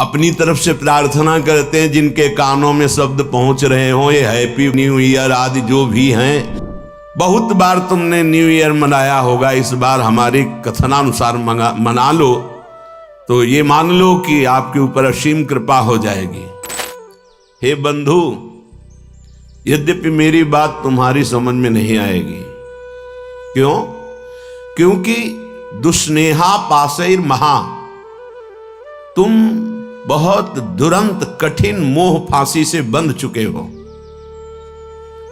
अपनी तरफ से प्रार्थना करते हैं, जिनके कानों में शब्द पहुंच रहे हो, ये हैप्पी न्यू ईयर आदि जो भी हैं। बहुत बार तुमने न्यू ईयर मनाया होगा, इस बार हमारी कथनानुसार मना लो, तो ये मान लो कि आपके ऊपर असीम कृपा हो जाएगी। हे बंधु, यद्यपि मेरी बात तुम्हारी समझ में नहीं आएगी। क्यों? क्योंकि दुस्नेहा पासैर महा, तुम बहुत दुरंत कठिन मोह फांसी से बंध चुके हो,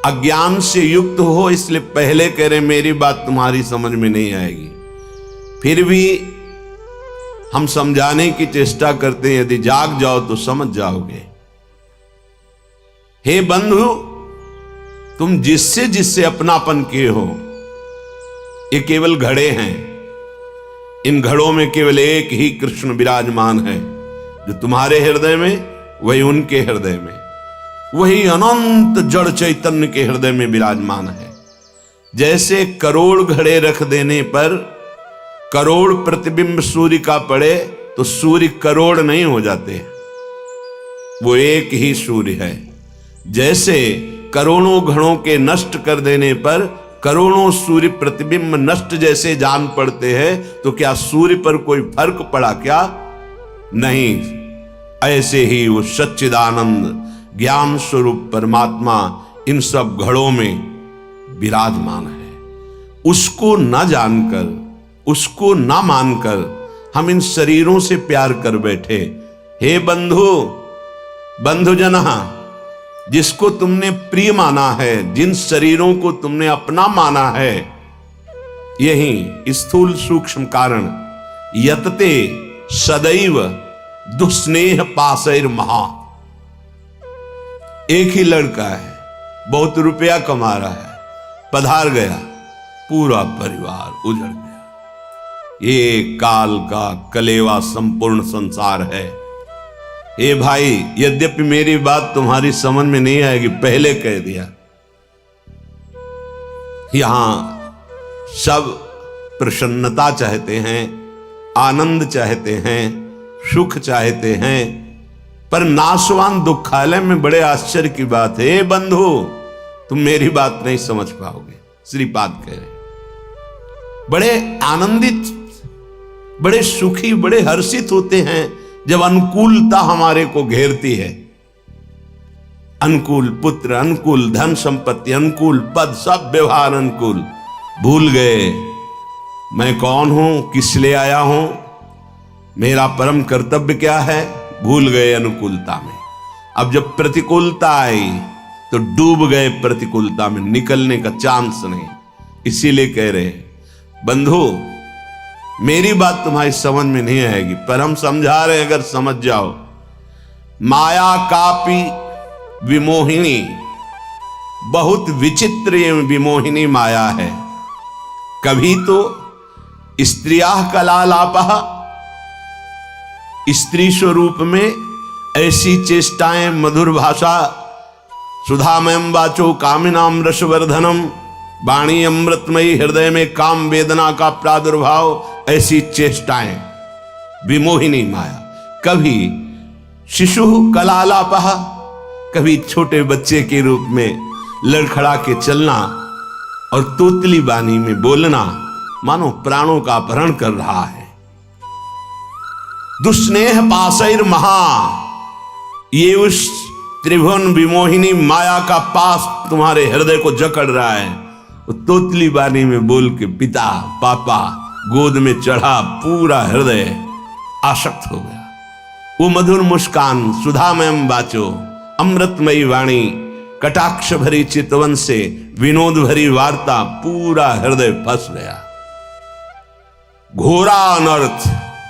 अज्ञान से युक्त हो, इसलिए पहले कह रहे मेरी बात तुम्हारी समझ में नहीं आएगी। फिर भी हम समझाने की चेष्टा करते हैं, यदि जाग जाओ तो समझ जाओगे। हे बंधु, तुम जिससे जिससे अपनापन किए हो, ये केवल घड़े हैं। इन घड़ों में केवल एक ही कृष्ण विराजमान है, जो तुम्हारे हृदय में वही उनके हृदय में, वही अनंत जड़ चैतन्य के हृदय में विराजमान है। जैसे करोड़ घड़े रख देने पर करोड़ प्रतिबिंब सूर्य का पड़े तो सूर्य करोड़ नहीं हो जाते, वो एक ही सूर्य है। जैसे करोड़ों घड़ों के नष्ट कर देने पर करोड़ों सूर्य प्रतिबिंब नष्ट जैसे जान पड़ते हैं, तो क्या सूर्य पर कोई फर्क पड़ा क्या? नहीं। ऐसे ही वो सच्चिदानंद ज्ञान स्वरूप परमात्मा इन सब घड़ों में विराजमान है। उसको न जानकर, उसको न मानकर हम इन शरीरों से प्यार कर बैठे। हे बंधु, बंधुजन, जिसको तुमने प्रिय माना है, जिन शरीरों को तुमने अपना माना है, यही स्थूल सूक्ष्म कारण यतते सदैव दुस्नेह पासैर महा। एक ही लड़का है, बहुत रुपया कमा रहा है, पधार गया, पूरा परिवार उजड़ गया। ये काल का कलेवा संपूर्ण संसार है। हे भाई, यद्यपि मेरी बात तुम्हारी समझ में नहीं आएगी, पहले कह दिया। यहां सब प्रसन्नता चाहते हैं, आनंद चाहते हैं, सुख चाहते हैं, पर नाशवान दुखालय में बड़े आश्चर्य की बात है। हे बंधु, तुम मेरी बात नहीं समझ पाओगे। श्रीपाद कह रहे, बड़े आनंदित, बड़े सुखी, बड़े हर्षित होते हैं जब अनुकूलता हमारे को घेरती है। अनुकूल पुत्र, अनुकूल धन संपत्ति, अनुकूल पद, सब व्यवहार अनुकूल। भूल गए मैं कौन हूं, किस लिए आया हूं, मेरा परम कर्तव्य क्या है, भूल गए अनुकूलता में। अब जब प्रतिकूलता आई तो डूब गए प्रतिकूलता में, निकलने का चांस नहीं। इसीलिए कह रहे बंधु, मेरी बात तुम्हारी समझ में नहीं आएगी, पर हम समझा रहे हैं, अगर समझ जाओ। माया कापी विमोहिनी, बहुत विचित्र ये विमोहिनी माया है। कभी तो स्त्रिया कलालापः, स्त्री स्वरूप में ऐसी चेष्टाएं, मधुर भाषा, सुधामयम वाचो कामिनाम रसवर्धनम, वाणी अमृतमयी, हृदय में काम वेदना का प्रादुर्भाव, ऐसी चेष्टाएं, विमोहिनी माया। कभी शिशु कलालापः, कभी छोटे बच्चे के रूप में लड़खड़ा के चलना और तोतली बानी में बोलना, मानो प्राणों का अपहरण कर रहा है। दुस्नेह पासैर महा, ये उस त्रिभुवन विमोहिनी माया का पास तुम्हारे हृदय को जकड़ रहा है। वो तोतली बानी में बोल के पिता पापा गोद में चढ़ा, पूरा हृदय आसक्त हो गया। वो मधुर मुस्कान, सुधामयम वाचो, अमृतमयी वाणी, कटाक्ष भरी चितवन से विनोद भरी वार्ता, पूरा हृदय फंस गया। घोरा अनर्थ,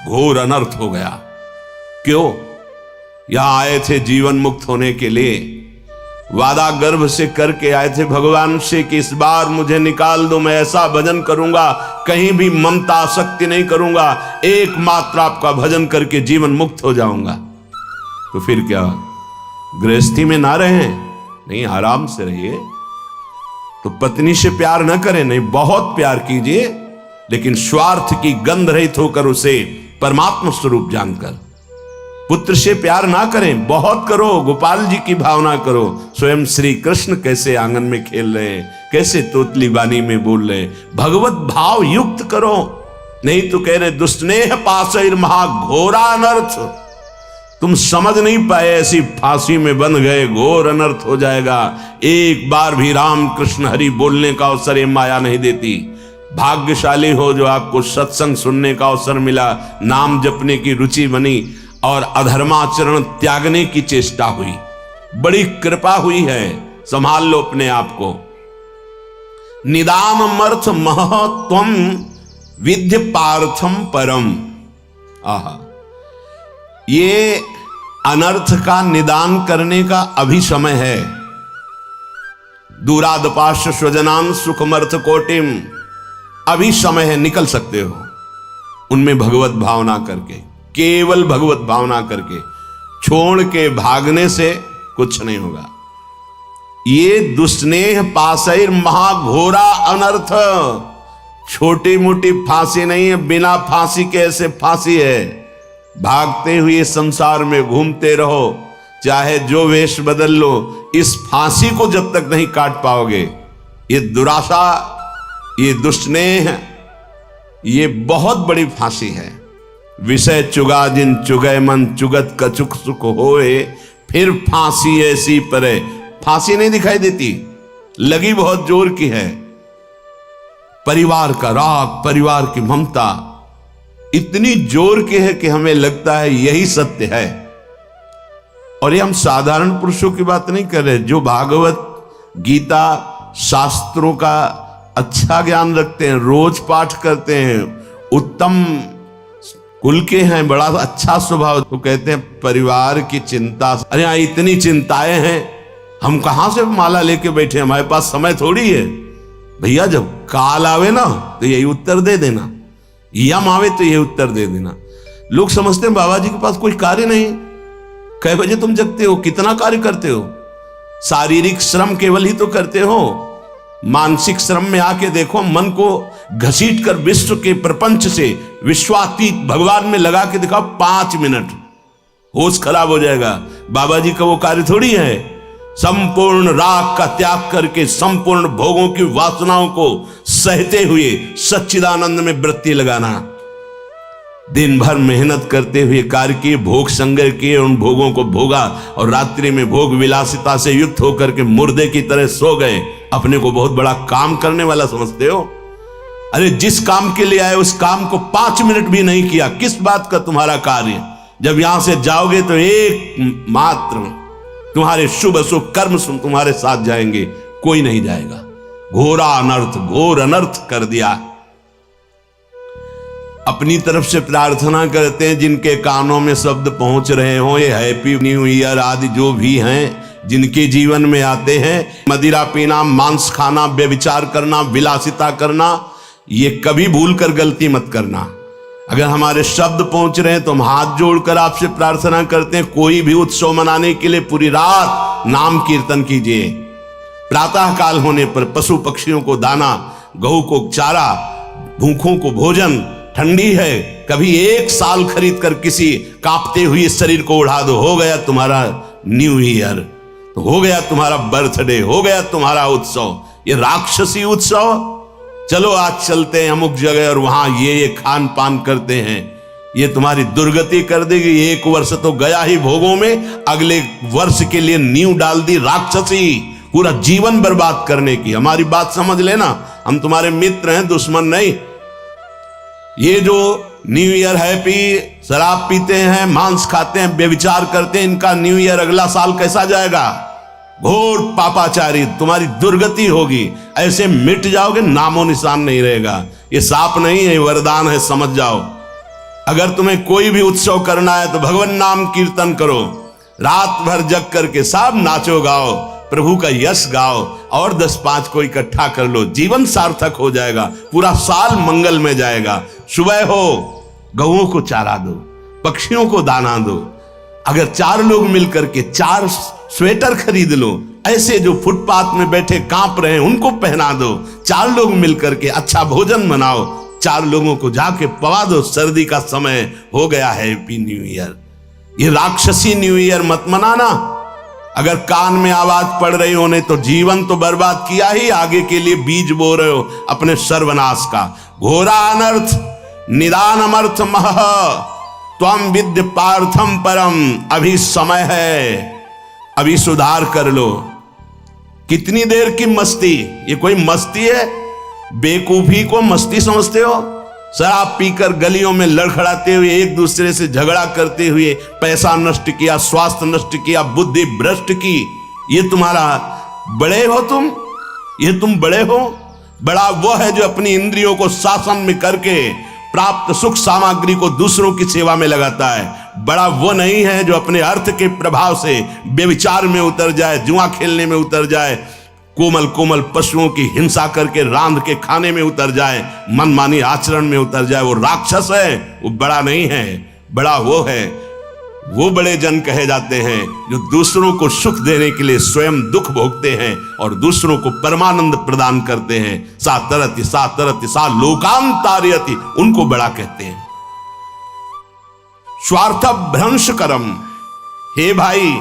घोर अनर्थ हो गया। क्यों? यहां आए थे जीवन मुक्त होने के लिए, वादा गर्भ से करके आए थे भगवान से कि इस बार मुझे निकाल दो, मैं ऐसा भजन करूंगा, कहीं भी ममता आसक्ति नहीं करूंगा, एकमात्र आपका भजन करके जीवन मुक्त हो जाऊंगा। तो फिर क्या, गृहस्थी में ना रहें? नहीं, आराम से रहिए। तो पत्नी से प्यार न करें, नहीं, बहुत प्यार कीजिए, लेकिन स्वार्थ की गंध रहित होकर, उसे परमात्मा स्वरूप जानकर। पुत्र से प्यार ना करें, बहुत करो, गोपाल जी की भावना करो। स्वयं श्री कृष्ण कैसे आंगन में खेल रहे हैं, कैसे तोतली बानी में बोल रहे हैं, भगवत भाव युक्त करो। नहीं तो कह रहे दुष्स्नेह पाशैर महाघोरा अनर्थ। तुम समझ नहीं पाए, ऐसी फांसी में बंध गए, घोर अनर्थ हो जाएगा। एक बार भी राम कृष्ण हरि बोलने का अवसर ये माया नहीं देती। भाग्यशाली हो जो आपको सत्संग सुनने का अवसर मिला, नाम जपने की रुचि बनी और अधर्माचरण त्यागने की चेष्टा हुई। बड़ी कृपा हुई है, संभाल लो अपने आप को। निदानमर्थ महत्वम विद्य पार्थम परम। आहा, ये अनर्थ का निदान करने का अभी समय है। दूरादपाश स्वजनान सुखमर्थ कोटिम, अभी समय है, निकल सकते हो उनमें भगवत भावना करके, केवल भगवत भावना करके। छोड़ के भागने से कुछ नहीं होगा। ये दुस्नेह पाशैर महाघोरा अनर्थ, छोटी मोटी फांसी नहीं है, बिना फांसी के ऐसे फांसी है। भागते हुए संसार में घूमते रहो, चाहे जो वेश बदल लो, इस फांसी को जब तक नहीं काट पाओगे, ये दुराशा, ये दुष्स्नेह, ये बहुत बड़ी फांसी है। विषय चुगा जिन चुगय मन, चुगत कछुक सुख होए, फिर फांसी ऐसी परे। फांसी नहीं दिखाई देती, लगी बहुत जोर की है। परिवार का राग, परिवार की ममता इतनी जोर की है कि हमें लगता है यही सत्य है। और ये हम साधारण पुरुषों की बात नहीं कर रहे, जो भागवत गीता शास्त्रों का अच्छा ज्ञान रखते हैं, रोज पाठ करते हैं, उत्तम कुल के हैं, बड़ा अच्छा स्वभाव, तो कहते हैं परिवार की चिंता। अरे यहाँ इतनी चिंताएं हैं, हम कहां से माला लेके बैठे, हमारे पास समय थोड़ी है। भैया जब काल आवे ना तो यही उत्तर दे देना, यम आवे तो यही उत्तर दे देना। लोग समझते हैं बाबा जी के पास कोई कार्य नहीं। कै बजे तुम जगते हो, कितना कार्य करते हो? शारीरिक श्रम केवल ही तो करते हो, मानसिक श्रम में आके देखो, मन को घसीट कर विश्व के प्रपंच से विश्वातीत भगवान में लगा के दिखाओ 5 मिनट, होश खराब हो जाएगा। बाबा जी का वो कार्य थोड़ी है। संपूर्ण राग का त्याग करके संपूर्ण भोगों की वासनाओं को सहते हुए सच्चिदानंद में वृत्ति लगाना, दिन भर मेहनत करते हुए कार्य किए, भोग संग्रह किए, उन भोगों को भोगा और रात्रि में भोग विलासिता से युक्त होकर के मुर्दे की तरह सो गए। अपने को बहुत बड़ा काम करने वाला समझते हो? अरे जिस काम के लिए आए उस काम को 5 मिनट भी नहीं किया, किस बात का तुम्हारा कार्य? जब यहां से जाओगे तो एक मात्र तुम्हारे शुभ अशुभ कर्म तुम्हारे साथ जाएंगे, कोई नहीं जाएगा। घोरा अनर्थ, घोर अनर्थ कर दिया। अपनी तरफ से प्रार्थना करते हैं जिनके कानों में शब्द पहुंच रहे हो, ये हैप्पी न्यू ईयर आदि जो भी हैं, जिनके जीवन में आते हैं, मदिरा पीना, मांस खाना, व्यभिचार करना, विलासिता करना, ये कभी भूल कर गलती मत करना। अगर हमारे शब्द पहुंच रहे हैं तो हम हाथ जोड़कर आपसे प्रार्थना करते हैं, कोई भी उत्सव मनाने के लिए पूरी रात नाम कीर्तन कीजिए। प्रातः काल होने पर पशु पक्षियों को दाना, गऊ को चारा, भूखों को भोजन, ठंडी है कभी 1 साल खरीद कर किसी कांपते हुए शरीर को उड़ा दो, हो गया तुम्हारा न्यू ईयर, तो हो गया तुम्हारा बर्थडे, हो गया तुम्हारा उत्सव। ये राक्षसी उत्सव, चलो आज चलते हैं अमुक जगह और वहां ये खान पान करते हैं, ये तुम्हारी दुर्गति कर देगी। 1 वर्ष तो गया ही भोगों में, अगले वर्ष के लिए नींव डाल दी राक्षसी, पूरा जीवन बर्बाद करने की। हमारी बात समझ लेना, हम तुम्हारे मित्र हैं, दुश्मन नहीं। ये जो न्यू ईयर हैप्पी, शराब पीते हैं, मांस खाते हैं, व्यभिचार करते हैं, इनका न्यू ईयर अगला साल कैसा जाएगा? घोर पापाचारी, तुम्हारी दुर्गति होगी। ऐसे मिट जाओगे, नामो निशान नहीं रहेगा। ये साप नहीं है, वरदान है, समझ जाओ। अगर तुम्हें कोई भी उत्सव करना है तो भगवान नाम कीर्तन करो, रात भर जग करके सब नाचो गाओ, प्रभु का यश गाओ और 10-5 को इकट्ठा कर लो, जीवन सार्थक हो जाएगा, पूरा साल मंगल में जाएगा। सुबह हो गऊओं को चारा दो, पक्षियों को दाना दो। अगर 4 लोग मिलकर के 4 स्वेटर खरीद लो, ऐसे जो फुटपाथ में बैठे कांप रहे हैं उनको पहना दो। 4 लोग मिलकर के अच्छा भोजन बनाओ, 4 लोगों को जाके पवा दो। सर्दी का समय हो गया है, हैप्पी न्यू ईयर। ये राक्षसी न्यू ईयर मत मनाना। अगर कान में आवाज पड़ रही होने तो जीवन तो बर्बाद किया ही, आगे के लिए बीज बो रहे हो अपने सर्वनाश का। घोरा अनर्थ निदान अमर्थ मह त्वम विद्य पार्थम परम। अभी समय है, अभी सुधार कर लो। कितनी देर की मस्ती, ये कोई मस्ती है? बेकूफी को मस्ती समझते हो? शराब पीकर गलियों में लड़खड़ाते हुए, एक दूसरे से झगड़ा करते हुए पैसा नष्ट किया, स्वास्थ्य नष्ट किया, बुद्धि भ्रष्ट की। ये तुम्हारा बड़े हो तुम? ये तुम बड़े हो? बड़ा वो है जो अपनी इंद्रियों को शासन में करके प्राप्त सुख सामग्री को दूसरों की सेवा में लगाता है। बड़ा वो नहीं है जो अपने अर्थ के प्रभाव से व्यभिचार में उतर जाए, जुआ खेलने में उतर जाए, कोमल कोमल पशुओं की हिंसा करके रांध के खाने में उतर जाए, मनमानी आचरण में उतर जाए। वो राक्षस है, वो बड़ा नहीं है। बड़ा वो है, वो बड़े जन कहे जाते हैं जो दूसरों को सुख देने के लिए स्वयं दुख भोगते हैं और दूसरों को परमानंद प्रदान करते हैं। सा तरति सा लोकांतारयति, उनको बड़ा कहते हैं। स्वार्थ भ्रंश करम। हे भाई,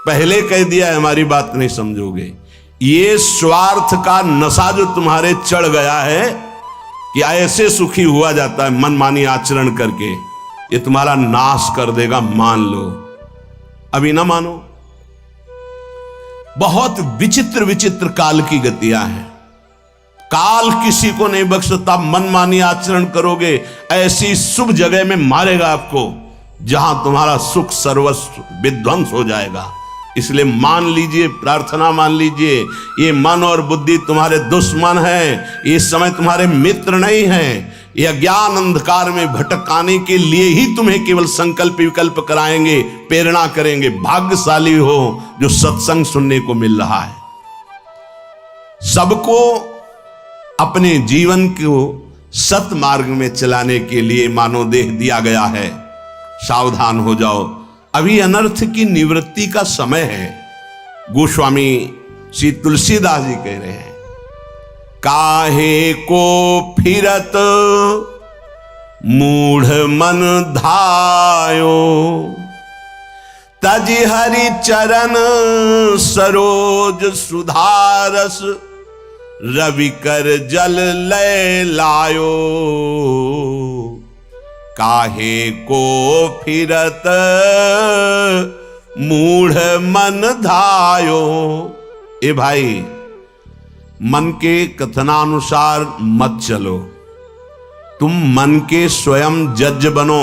पहले कह दिया है, हमारी बात नहीं समझोगे। ये स्वार्थ का नशा जो तुम्हारे चढ़ गया है कि ऐसे सुखी हुआ जाता है मनमानी आचरण करके, ये तुम्हारा नाश कर देगा, मान लो। अभी ना मानो। बहुत विचित्र विचित्र काल की गतियां हैं। काल किसी को नहीं बख्शता। मनमानी आचरण करोगे, ऐसी शुभ जगह में मारेगा आपको जहां तुम्हारा सुख सर्वस्व विध्वंस हो जाएगा। इसलिए मान लीजिए, प्रार्थना मान लीजिए, ये मन और बुद्धि तुम्हारे दुश्मन हैं, ये समय तुम्हारे मित्र नहीं हैं। ये अज्ञान अंधकार में भटकाने के लिए ही तुम्हें केवल संकल्प विकल्प कराएंगे, प्रेरणा करेंगे। भाग्यशाली हो जो सत्संग सुनने को मिल रहा है। सबको अपने जीवन को सत मार्ग में चलाने के लिए मानव देह दिया गया है। सावधान हो जाओ, अभी अनर्थ की निवृत्ति का समय है। गोस्वामी श्री तुलसीदास जी कह रहे हैं, काहे को फिरत मूढ़ मन धायो, तज हरि चरण सरोज सुधारस, रवि कर जल लय लायो। काहे को फिरत मूढ़ मन धायो। ए भाई, मन के कथनानुसार मत चलो। तुम मन के स्वयं जज बनो,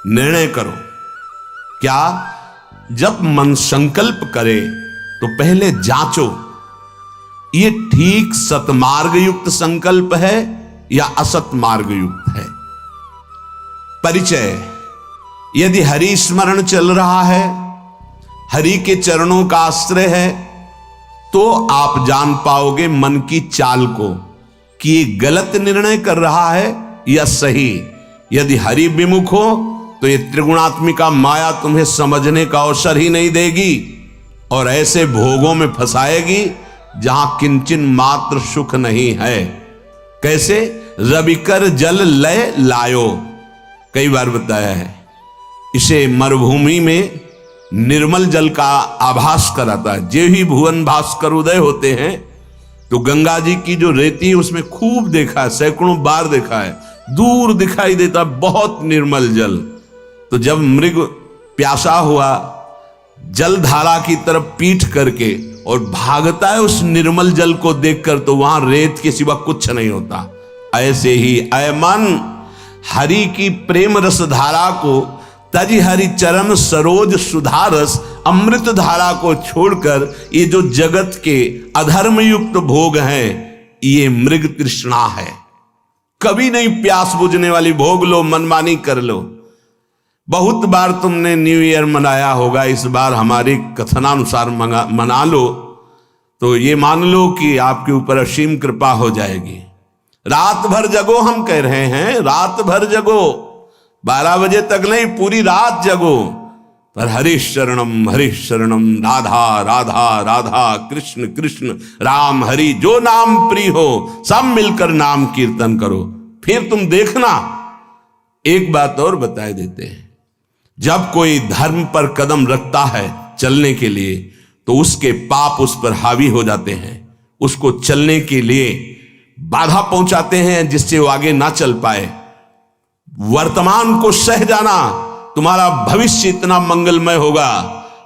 निर्णय करो। क्या? जब मन संकल्प करे तो पहले जांचो, ये ठीक सतमार्ग युक्त संकल्प है या असत मार्ग युक्त है। परिचय, यदि हरि स्मरण चल रहा है, हरि के चरणों का आश्रय है, तो आप जान पाओगे मन की चाल को कि ये गलत निर्णय कर रहा है या सही। यदि हरि विमुख हो तो ये त्रिगुणात्मिका माया तुम्हें समझने का अवसर ही नहीं देगी और ऐसे भोगों में फंसाएगी जहां किंचन मात्र सुख नहीं है। कैसे? रविकर जल लय लायो, कई बार बताया है। इसे मरुभूमि में निर्मल जल का आभास कराता है। जे ही भुवन भास्कर उदय होते हैं तो गंगा जी की जो रेती है उसमें खूब देखा है, सैकड़ों बार देखा है, दूर दिखाई देता है बहुत निर्मल जल। तो जब मृग प्यासा हुआ जल धारा की तरफ पीठ करके और भागता है उस निर्मल जल को देखकर, तो वहां रेत के सिवा कुछ नहीं होता। ऐसे ही अय मन, हरि की प्रेम रस धारा को, तजी हरि चरण सरोज सुधारस, अमृत धारा को छोड़कर ये जो जगत के अधर्म युक्त भोग हैं, ये मृग तृष्णा है। कभी नहीं प्यास बुझने वाली भोग लो, मनमानी कर लो। बहुत बार तुमने न्यू ईयर मनाया होगा, इस बार हमारी कथनानुसार मना लो तो ये मान लो कि आपके ऊपर असीम कृपा हो जाएगी। रात भर जगो, हम कह रहे हैं रात भर जगो, 12 बजे तक नहीं, पूरी रात जगो। पर हरीश शरणम राधा राधा राधा, कृष्ण कृष्ण राम हरि, जो नाम प्रिय हो सब मिलकर नाम कीर्तन करो। फिर तुम देखना। एक बात और बताए देते हैं, जब कोई धर्म पर कदम रखता है चलने के लिए, तो उसके पाप उस पर हावी हो जाते हैं, उसको चलने के लिए बाधा पहुंचाते हैं, जिससे वो आगे ना चल पाए। वर्तमान को सह जाना, तुम्हारा भविष्य इतना मंगलमय होगा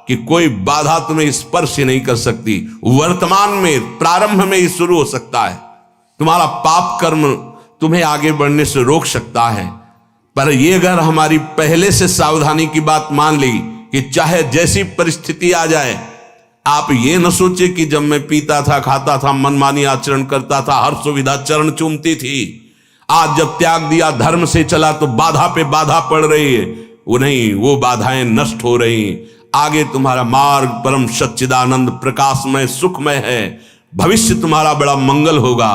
कि कोई बाधा तुम्हें स्पर्श नहीं कर सकती। वर्तमान में, प्रारंभ में ही शुरू हो सकता है। तुम्हारा पाप कर्म तुम्हें आगे बढ़ने से रोक सकता है। पर ये अगर हमारी पहले से सावधानी की बात मान ली कि चाहे जैसी परिस्थिति आ जाए, आप ये न सोचे कि जब मैं पीता था, खाता था, मनमानी आचरण करता था, हर सुविधा चरण चूमती थी, आज जब त्याग दिया, धर्म से चला, तो बाधा पे बाधा पड़ रही है। वो नहीं, वो बाधाएं नष्ट हो रही। आगे तुम्हारा मार्ग परम सच्चिदानंद प्रकाशमय सुखमय है। भविष्य तुम्हारा बड़ा मंगल होगा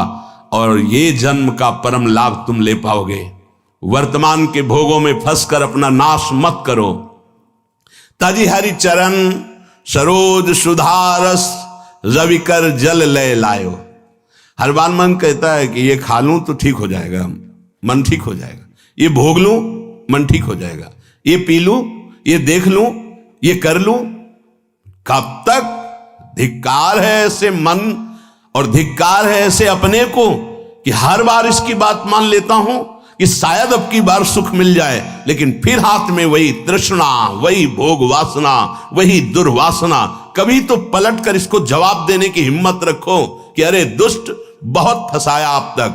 और ये जन्म का परम लाभ तुम ले पाओगे। वर्तमान के भोगों में फंसकर अपना नाश मत करो। ताजी हरि चरण सरोज सुधारस रविकर जल लय लायो। हर बार मन कहता है कि ये खा लूं तो ठीक हो जाएगा, मन ठीक हो जाएगा, ये भोग लूं मन ठीक हो जाएगा, ये पी लूं, ये देख लूं, ये कर लूं। कब तक? धिक्कार है ऐसे मन और धिक्कार है ऐसे अपने को कि हर बार इसकी बात मान लेता हूं कि शायद अब की बार सुख मिल जाए, लेकिन फिर हाथ में वही तृष्णा, वही भोग वासना, वही दुर्वासना। कभी तो पलट कर इसको जवाब देने की हिम्मत रखो कि अरे दुष्ट, बहुत फंसाया अब तक,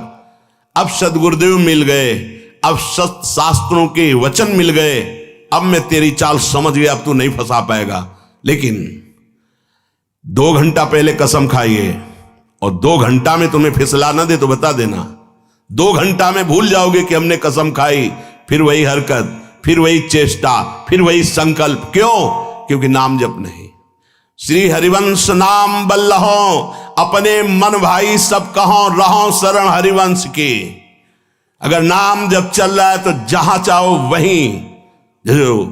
अब सदगुरुदेव मिल गए, अब शास्त्रों के वचन मिल गए, अब मैं तेरी चाल समझ गया, अब तू नहीं फंसा पाएगा। लेकिन 2 घंटा पहले कसम खाइए और 2 घंटा में तुम्हें फिसला ना दे तो बता देना। 2 घंटा में भूल जाओगे कि हमने कसम खाई, फिर वही हरकत, फिर वही चेष्टा, फिर वही संकल्प। क्यों? क्योंकि नाम जप नहीं। श्री हरिवंश नाम बल्लहो, अपने मन भाई सब कहो, रहो शरण हरिवंश की। अगर नाम जब चल रहा है तो जहां चाहो वहीं, जो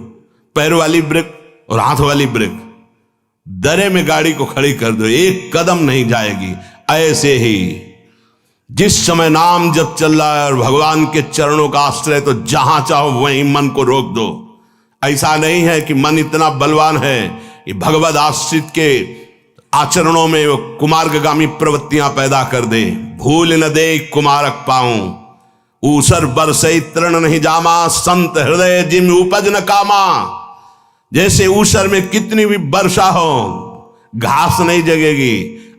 पैर वाली ब्रेक और हाथ वाली ब्रेक, दरे में गाड़ी को खड़ी कर दो, 1 कदम नहीं जाएगी। ऐसे ही जिस समय नाम जब चल रहा है और भगवान के चरणों का आश्रय, तो जहां चाहो वहीं मन को रोक दो। ऐसा नहीं है कि मन इतना बलवान है कि भगवद आश्रित के आचरणों में वो कुमार्गामी प्रवृत्तियां पैदा कर दे। भूल न दे कुमारक पाऊं, ऊसर बरसई तृण नहीं जामा, संत हृदय जिम उपज न कामा। जैसे ऊसर में कितनी भी वर्षा हो, घास नहीं जगेगी,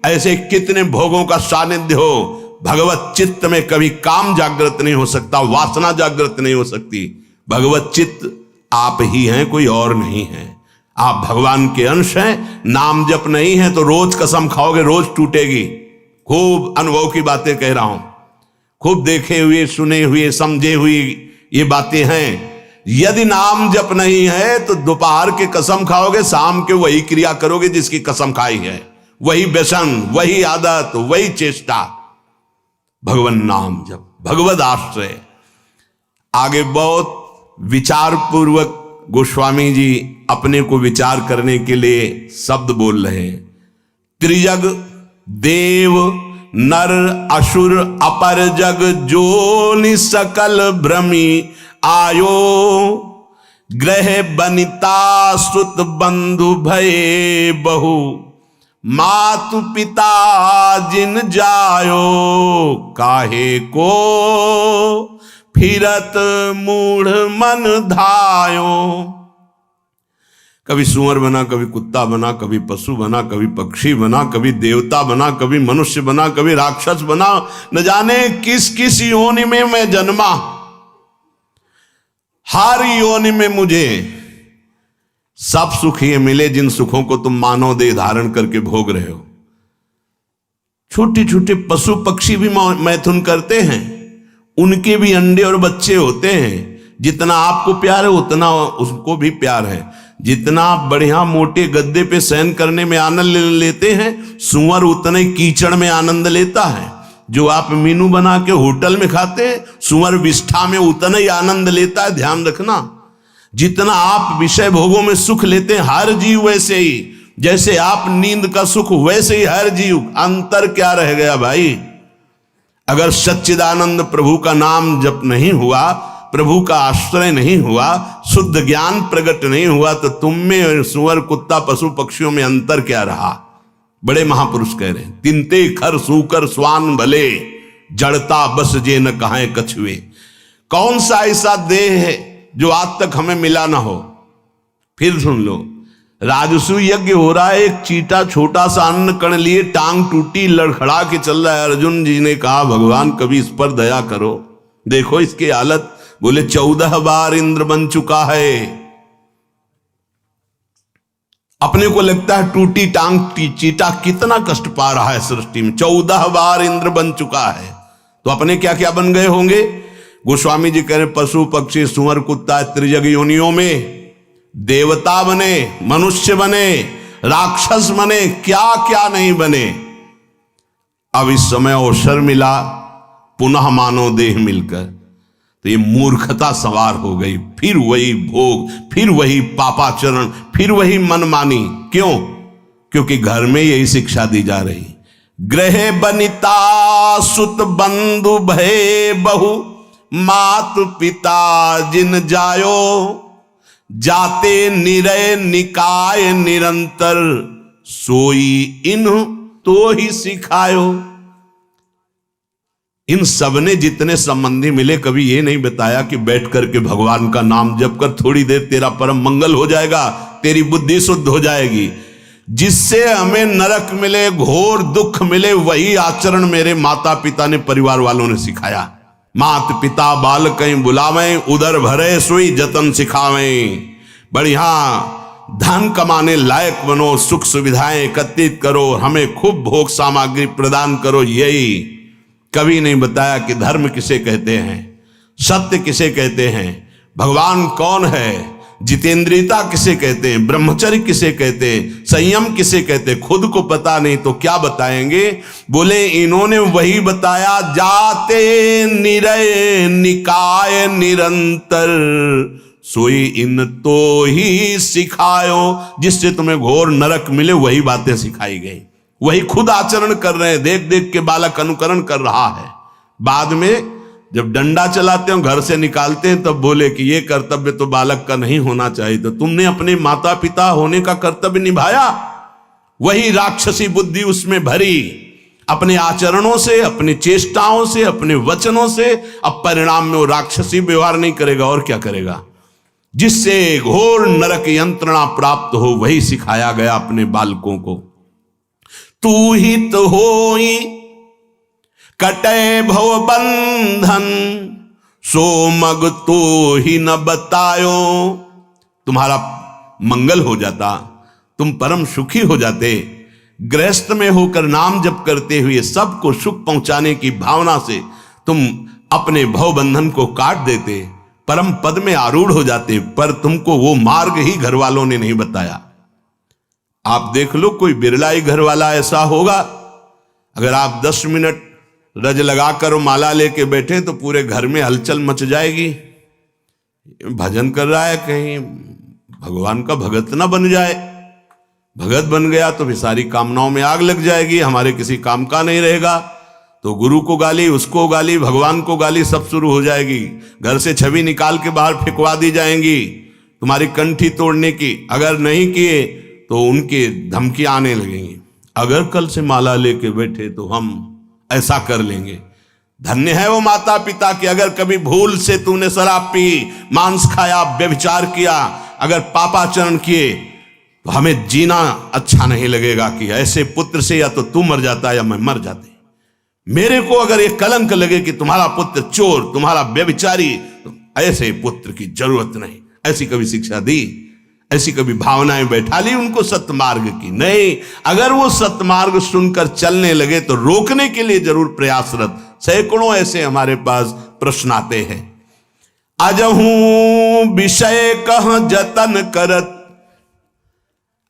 ऐसे कितने भोगों का सानिध्य हो, भगवत चित्त में कभी काम जागृत नहीं हो सकता, वासना जागृत नहीं हो सकती। भगवत चित्त आप ही हैं, कोई और नहीं है। आप भगवान के अंश हैं। नाम जप नहीं है तो रोज कसम खाओगे, रोज टूटेगी। खूब अनुभव की बातें कह रहा हूं, खूब देखे हुए, सुने हुए, समझे हुए ये बातें हैं। यदि नाम जप नहीं है तो दोपहर के कसम खाओगे, शाम के वही क्रिया करोगे जिसकी कसम खाई है, वही व्यसन, वही आदत, वही चेष्टा। भगवान नाम जप, भगवद आश्रय। आगे बहुत विचार पूर्वक गोस्वामी जी अपने को विचार करने के लिए शब्द बोल रहे हैं। त्रिजग देव नर असुर अपर जग जोनि सकल भ्रमी आयो, ग्रह बनिता सुत बंधु भये बहु, मातु पिता जिन जायो, काहे को फिरत मूढ़ मन धायो। कभी सुअर बना, कभी कुत्ता बना, कभी पशु बना, कभी पक्षी बना, कभी देवता बना, कभी मनुष्य बना, कभी राक्षस बना, न जाने किस किस योनि में मैं जन्मा। हर योनि में मुझे सब सुख ये मिले जिन सुखों को तुम मानव देह धारण करके भोग रहे हो। छोटे छोटे पशु पक्षी भी मैथुन करते हैं, उनके भी अंडे और बच्चे होते हैं। जितना आपको प्यार है उतना उसको भी प्यार है। जितना आप बढ़िया मोटे गद्दे पे शयन करने में आनंद लेते हैं, सुअर उतने कीचड़ में आनंद लेता है। जो आप मीनू बना के होटल में खाते हैं, सुअर विष्ठा में उतना ही आनंद लेता है। ध्यान रखना, जितना आप विषय भोगों में सुख लेते हैं, हर जीव वैसे ही, जैसे आप नींद का सुख वैसे ही हर जीव। अंतर क्या रह गया भाई? अगर सच्चिदानंद प्रभु का नाम जप नहीं हुआ प्रभु का आश्रय नहीं हुआ, शुद्ध ज्ञान प्रकट नहीं हुआ, तो तुम में सुअर कुत्ता पशु पक्षियों में अंतर क्या रहा? बड़े महापुरुष कह रहे हैं, तिनते खर सूकर स्वान भले, जड़ता बस जे न कहां कछुए। कौन सा ऐसा देह है जो आज तक हमें मिला ना हो? फिर सुन लो, राजसू यज्ञ हो रहा है, एक चीटा छोटा सा अन्न कण लिए टांग टूटी लड़खड़ा के चल रहा है। अर्जुन जी ने कहा, भगवान कभी इस पर दया करो, देखो इसकी हालत। बोले 14 बार इंद्र बन चुका है। अपने को लगता है टूटी टांग चीटा कितना कष्ट पा रहा है सृष्टि में, 14 बार इंद्र बन चुका है, तो अपने क्या क्या बन गए होंगे? गोस्वामी जी कह रहे, पशु पक्षी सुअर कुत्ता त्रिजग योनियों में देवता बने, मनुष्य बने, राक्षस बने, क्या क्या नहीं बने। अब इस समय अवसर मिला पुनः मानव देह मिलकर, तो ये मूर्खता सवार हो गई। फिर वही भोग, फिर वही पापाचरण, फिर वही मनमानी। क्यों? क्योंकि घर में यही शिक्षा दी जा रही, गृह बनिता सुत बंधु भय बहु, मात पिता जिन जायो, जाते निरय निकाय निरंतर, सोई इन तो ही सिखायो। इन सबने जितने संबंधी मिले, कभी ये नहीं बताया कि बैठ करके भगवान का नाम जप कर थोड़ी देर तेरा परम मंगल हो जाएगा, तेरी बुद्धि शुद्ध हो जाएगी। जिससे हमें नरक मिले, घोर दुख मिले, वही आचरण मेरे माता पिता ने, परिवार वालों ने सिखाया। मात पिता बाल कहीं बुलावें, उदर भरे सोई जतन सिखावें। बढ़िया धन कमाने लायक बनो, सुख सुविधाएं एकत्रित करो, हमें खूब भोग सामग्री प्रदान करो। यही कभी नहीं बताया कि धर्म किसे कहते हैं, सत्य किसे कहते हैं, भगवान कौन है, जितेंद्रियता किसे कहते हैं, ब्रह्मचर्य किसे कहते हैं, संयम किसे कहते हैं। खुद को पता नहीं तो क्या बताएंगे? बोले इन्होंने वही बताया, जाते निरय निकाय निरंतर, सोई इन तो ही सिखायो। जिससे तुम्हें घोर नरक मिले, वही बातें सिखाई गई, वही खुद आचरण कर रहे हैं। देख देख के बालक अनुकरण कर रहा है। बाद में जब डंडा चलाते हो, घर से निकालते हैं, तब बोले कि ये कर्तव्य तो बालक का नहीं होना चाहिए। तो तुमने अपने माता पिता होने का कर्तव्य निभाया, वही राक्षसी बुद्धि उसमें भरी, अपने आचरणों से, अपनी चेष्टाओं से, अपने वचनों से। अब परिणाम में वो राक्षसी व्यवहार नहीं करेगा और क्या करेगा? जिससे घोर नरक यंत्रणा प्राप्त हो, वही सिखाया गया अपने बालकों को। तू हित होई कटे भव बंधन, सो मग तो ही न बतायो। तुम्हारा मंगल हो जाता, तुम परम सुखी हो जाते। गृहस्थ में होकर नाम जप करते हुए सबको सुख पहुंचाने की भावना से तुम अपने भव बंधन को काट देते, परम पद में आरूढ़ हो जाते। पर तुमको वो मार्ग ही घर वालों ने नहीं बताया। आप देख लो, कोई बिरला ही घर वाला ऐसा होगा, अगर आप 10 मिनट रज लगाकर माला लेके बैठे तो पूरे घर में हलचल मच जाएगी। भजन कर रहा है, कहीं भगवान का भगत ना बन जाए। भगत बन गया तो भी सारी कामनाओं में आग लग जाएगी, हमारे किसी काम का नहीं रहेगा। तो गुरु को गाली, उसको गाली, भगवान को गाली, सब शुरू हो जाएगी। घर से छवि निकाल के बाहर फेंकवा दी जाएंगी, तुम्हारी कंठी तोड़ने की। अगर नहीं किए तो उनके धमकियां आने लगेंगी। अगर कल से माला लेके बैठे तो हम ऐसा कर लेंगे। धन्य है वो माता पिता कि अगर कभी भूल से तूने शराब पी, मांस खाया, व्यभिचार किया, अगर पापाचरण किए, तो हमें जीना अच्छा नहीं लगेगा कि ऐसे पुत्र से या तो तू मर जाता या मैं मर जाते। मेरे को अगर ये कलंक लगे कि तुम्हारा पुत्र चोर, तुम्हारा व्यभिचारी, तो ऐसे पुत्र की जरूरत नहीं। ऐसी कभी शिक्षा दी, ऐसी कभी भावनाएं बैठा ली उनको सत्मार्ग की? नहीं। अगर वो सत्मार्ग सुनकर चलने लगे तो रोकने के लिए जरूर प्रयासरत। सैकड़ों ऐसे हमारे पास प्रश्न आते हैं। अजहू विषय कह जतन करत।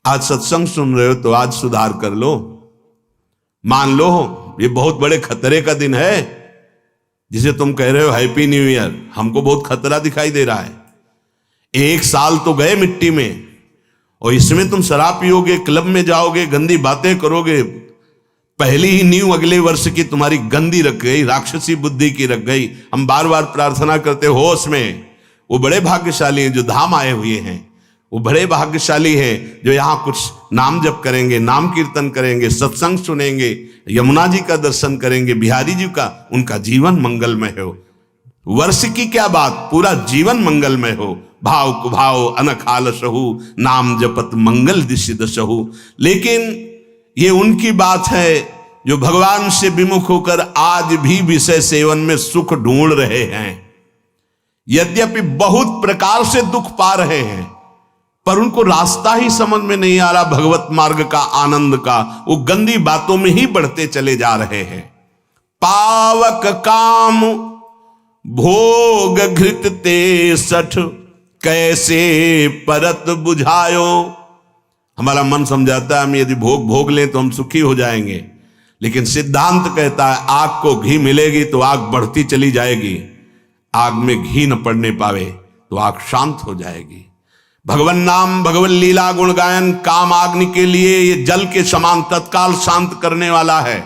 आज सत्संग सुन रहे हो तो आज सुधार कर लो। मान लो ये बहुत बड़े खतरे का दिन है, जिसे तुम कह रहे हो हैप्पी न्यू ईयर। हमको बहुत खतरा दिखाई दे रहा है। 1 साल तो गए मिट्टी में, और इसमें तुम शराब पियोगे, क्लब में जाओगे, गंदी बातें करोगे, पहली ही नींव अगले वर्ष की तुम्हारी गंदी रख गई, राक्षसी बुद्धि की रख गई। हम बार बार प्रार्थना करते होश में। वो बड़े भाग्यशाली हैं जो धाम आए हुए हैं, वो बड़े भाग्यशाली हैं जो यहाँ कुछ नाम जप करेंगे, नाम कीर्तन करेंगे, सत्संग सुनेंगे, यमुना जी का दर्शन करेंगे, बिहारी जी का, उनका जीवन मंगलमय हो। वर्ष की क्या बात, पूरा जीवन मंगलमय हो। भाव कुभाव अनख आलसहु, नाम जपत मंगल दिशि दशहु। लेकिन ये उनकी बात है जो भगवान से विमुख होकर आज भी विषय सेवन में सुख ढूंढ रहे हैं। यद्यपि बहुत प्रकार से दुख पा रहे हैं, पर उनको रास्ता ही समझ में नहीं आ रहा भगवत मार्ग का, आनंद का। वो गंदी बातों में ही बढ़ते चले जा रहे हैं। पावक काम भोग घृत ते सठ, कैसे परत बुझायो। हमारा मन समझाता है हम यदि भोग भोग लें तो हम सुखी हो जाएंगे, लेकिन सिद्धांत कहता है आग को घी मिलेगी तो आग बढ़ती चली जाएगी, आग में घी न पड़ने पावे तो आग शांत हो जाएगी। भगवान नाम, भगवान लीला, गुण गायन काम अग्नि के लिए ये जल के समान तत्काल शांत करने वाला है,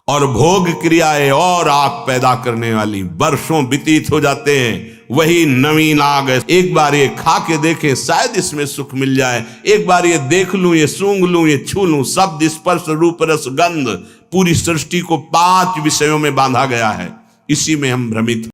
और भोग क्रियाएं और आग पैदा करने वाली। वर्षों व्यतीत हो जाते हैं, वही नवीन आग है। एक बार ये खा के देखें, शायद इसमें सुख मिल जाए। एक बार ये देख लूं, ये सूंघ लूं, ये छू लूं। शब्द, स्पर्श, रूप, रस, गंध, पूरी सृष्टि को 5 विषयों में बांधा गया है। इसी में हम भ्रमित